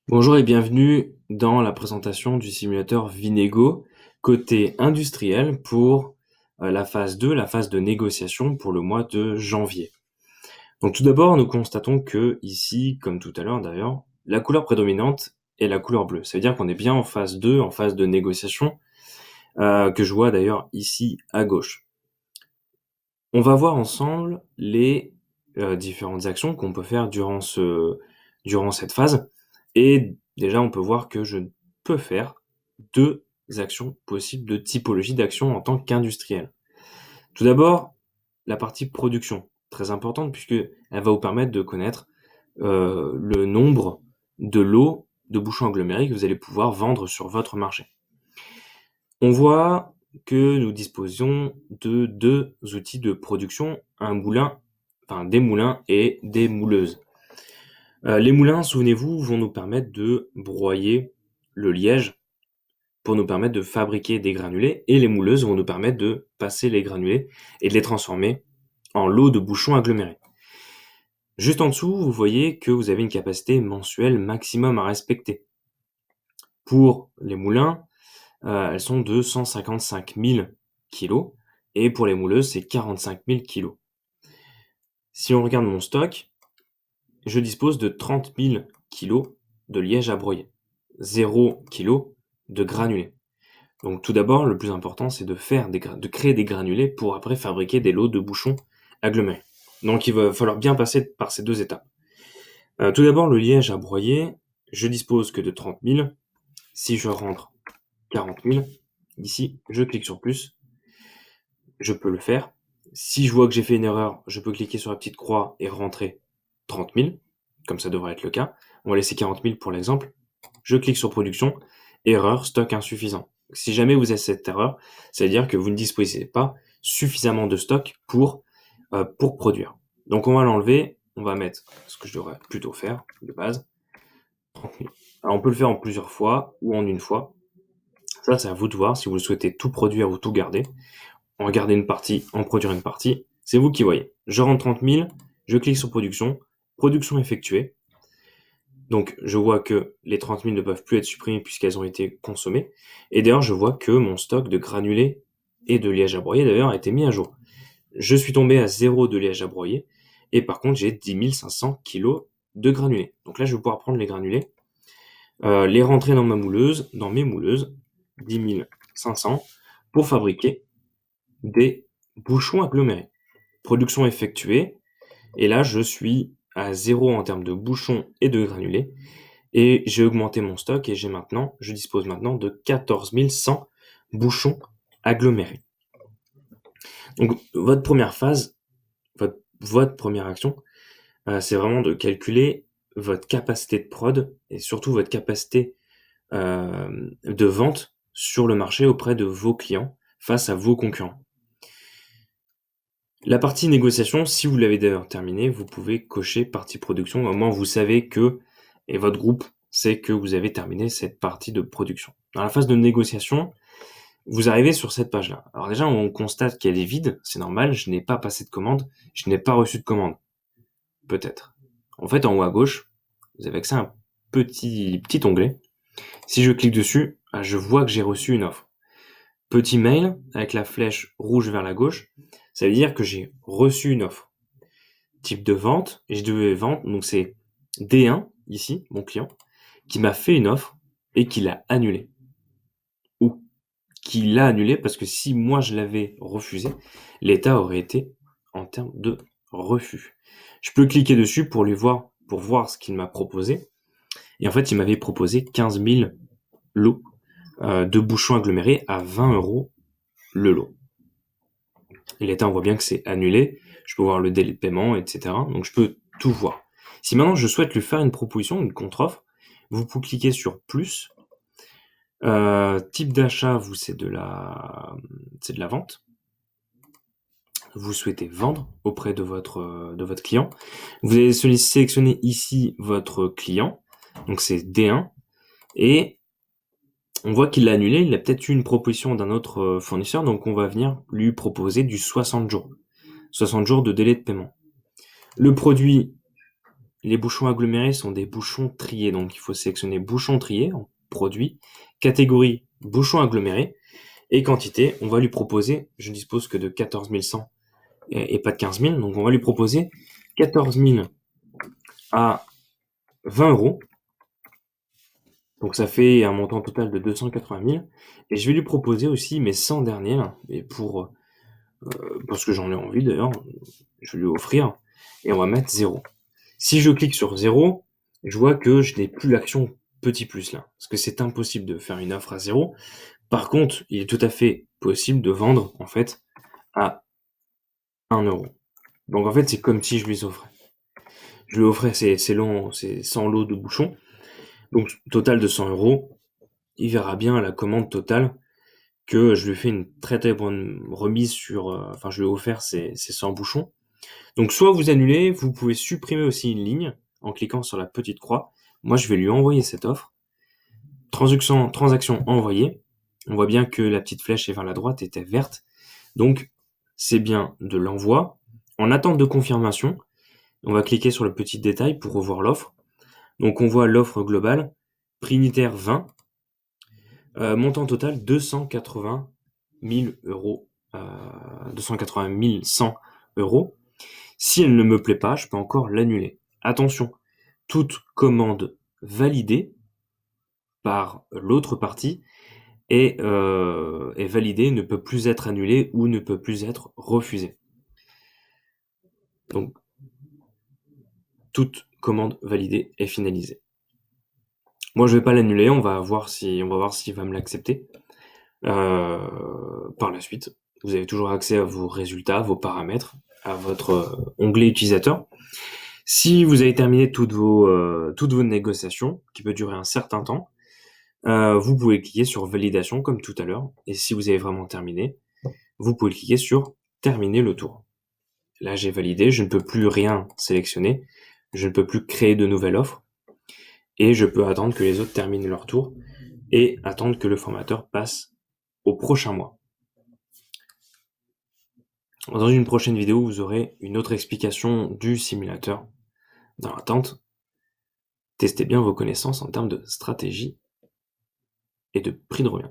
Bonjour et bienvenue dans la présentation du simulateur Vinego côté industriel pour la phase 2, la phase de négociation pour le mois de janvier. Donc tout d'abord, nous constatons que ici, comme tout à l'heure d'ailleurs, la couleur prédominante est la couleur bleue. Ça veut dire qu'on est bien en phase 2, en phase de négociation, que je vois d'ailleurs ici à gauche. On va voir ensemble les différentes actions qu'on peut faire durant cette phase. Et déjà, on peut voir que je peux faire deux actions possibles, deux typologies d'actions en tant qu'industriel. Tout d'abord, la partie production, très importante puisque elle va vous permettre de connaître le nombre de lots de bouchons agglomérés que vous allez pouvoir vendre sur votre marché. On voit que nous disposons de deux outils de production, un moulin, enfin des moulins et des mouleuses. Les moulins, souvenez-vous, vont nous permettre de broyer le liège pour nous permettre de fabriquer des granulés, et les mouleuses vont nous permettre de passer les granulés et de les transformer en lots de bouchons agglomérés. Juste en dessous, vous voyez que vous avez une capacité mensuelle maximum à respecter. Pour les moulins, elles sont de 155 000 kilos, et pour les mouleuses, c'est 45 000 kilos. Si on regarde mon stock, je dispose de 30 000 kilos de liège à broyer, 0 kg de granulés. Donc tout d'abord, le plus important, c'est de créer des granulés pour après fabriquer des lots de bouchons agglomérés. Donc il va falloir bien passer par ces deux étapes. Tout d'abord, le liège à broyer, je dispose que de 30 000. Si je rentre 40 000, ici, je clique sur plus, je peux le faire. Si je vois que j'ai fait une erreur, je peux cliquer sur la petite croix et rentrer 30 000, comme ça devrait être le cas. On va laisser 40 000 pour l'exemple. Je clique sur production, erreur, stock insuffisant. Si jamais vous avez cette erreur, c'est-à-dire que vous ne disposez pas suffisamment de stock pour produire. Donc on va l'enlever, on va mettre ce que je devrais plutôt faire de base, 30 000. Alors on peut le faire en plusieurs fois ou en une fois. Ça, c'est à vous de voir si vous souhaitez tout produire ou tout garder. En garder une partie, en produire une partie, c'est vous qui voyez. Je rentre 30 000, je clique sur production, production effectuée. Donc je vois que les 30 000 ne peuvent plus être supprimées puisqu'elles ont été consommées. Et d'ailleurs, je vois que mon stock de granulés et de liège à broyer d'ailleurs a été mis à jour. Je suis tombé à 0 de liège à broyer, et par contre j'ai 10 500 kilos de granulés. Donc là, je vais pouvoir prendre les granulés, les rentrer dans mes mouleuses, 10 500, pour fabriquer des bouchons agglomérés. Production effectuée, et là je suis à 0 en termes de bouchons et de granulés, et j'ai augmenté mon stock et je dispose maintenant de 14 100 bouchons agglomérés. Donc votre première phase, votre première action, c'est vraiment de calculer votre capacité de prod et surtout votre capacité de vente sur le marché auprès de vos clients face à vos concurrents. La partie négociation, si vous l'avez d'ailleurs terminée, vous pouvez cocher partie production. Au moins, vous savez que, et votre groupe sait que vous avez terminé cette partie de production. Dans la phase de négociation, vous arrivez sur cette page-là. Alors déjà, on constate qu'elle est vide, c'est normal, je n'ai pas passé de commande, je n'ai pas reçu de commande. Peut-être. En fait, en haut à gauche, vous avez accès à un petit onglet. Si je clique dessus, je vois que j'ai reçu une offre. Petit mail avec la flèche rouge vers la gauche, ça veut dire que j'ai reçu une offre. Type de vente, et je devais vendre, donc c'est D1, ici, mon client, qui m'a fait une offre et qui l'a annulée. Ou qui l'a annulée parce que si moi je l'avais refusé, l'état aurait été en termes de refus. Je peux cliquer dessus pour voir ce qu'il m'a proposé. Et en fait, il m'avait proposé 15 000 lots de bouchons agglomérés à 20 euros le lot. Et l'état, on voit bien que c'est annulé. Je peux voir le délai de paiement, etc. Donc je peux tout voir. Si maintenant je souhaite lui faire une proposition, une contre-offre, vous pouvez cliquer sur plus. Type d'achat, c'est de la vente. Vous souhaitez vendre auprès de votre client. Vous allez sélectionner ici votre client. Donc c'est D1. Et on voit qu'il l'a annulé, il a peut-être eu une proposition d'un autre fournisseur, donc on va venir lui proposer du 60 jours. 60 jours de délai de paiement. Le produit, Les bouchons agglomérés sont des bouchons triés, donc il faut sélectionner bouchon trié en produit, catégorie bouchon aggloméré, et quantité, on va lui proposer, je ne dispose que de 14 100 et pas de 15 000, donc on va lui proposer 14 000 à 20 euros, donc ça fait un montant total de 280 000, et je vais lui proposer aussi mes 100 dernières, et parce que j'en ai envie d'ailleurs, je vais lui offrir, et on va mettre 0. Si je clique sur 0, je vois que je n'ai plus l'action petit plus là, parce que c'est impossible de faire une offre à 0. Par contre, il est tout à fait possible de vendre en fait à 1 euro. Donc en fait, c'est comme si je lui offrais. Je lui offrais c'est 100 lots de bouchons, donc total de 100 euros. Il verra bien à la commande totale que je lui fais une très très bonne remise sur, enfin je lui ai offert ces 100 bouchons. Donc soit vous annulez, vous pouvez supprimer aussi une ligne en cliquant sur la petite croix. Moi je vais lui envoyer cette offre. Transaction envoyée. On voit bien que la petite flèche est vers la droite était verte. Donc c'est bien de l'envoi. En attente de confirmation, on va cliquer sur le petit détail pour revoir l'offre. Donc on voit l'offre globale, prix unitaire 20, montant total 280 000 euros, 280 100 euros. Si elle ne me plaît pas, je peux encore l'annuler. Attention, toute commande validée par l'autre partie est validée, ne peut plus être annulée ou ne peut plus être refusée. Donc, toute commande validée est finalisée. Moi, je vais pas l'annuler, on va voir s'il va me l'accepter. Par la suite, vous avez toujours accès à vos résultats, vos paramètres, à votre onglet utilisateur. Si vous avez terminé toutes vos négociations, qui peut durer un certain temps, vous pouvez cliquer sur validation comme tout à l'heure. Et si vous avez vraiment terminé, vous pouvez cliquer sur terminer le tour. Là, j'ai validé, je ne peux plus rien sélectionner, je ne peux plus créer de nouvelles offres, et je peux attendre que les autres terminent leur tour et attendre que le formateur passe au prochain mois. Dans une prochaine vidéo, vous aurez une autre explication du simulateur. Dans l'attente, testez bien vos connaissances en termes de stratégie et de prix de revient.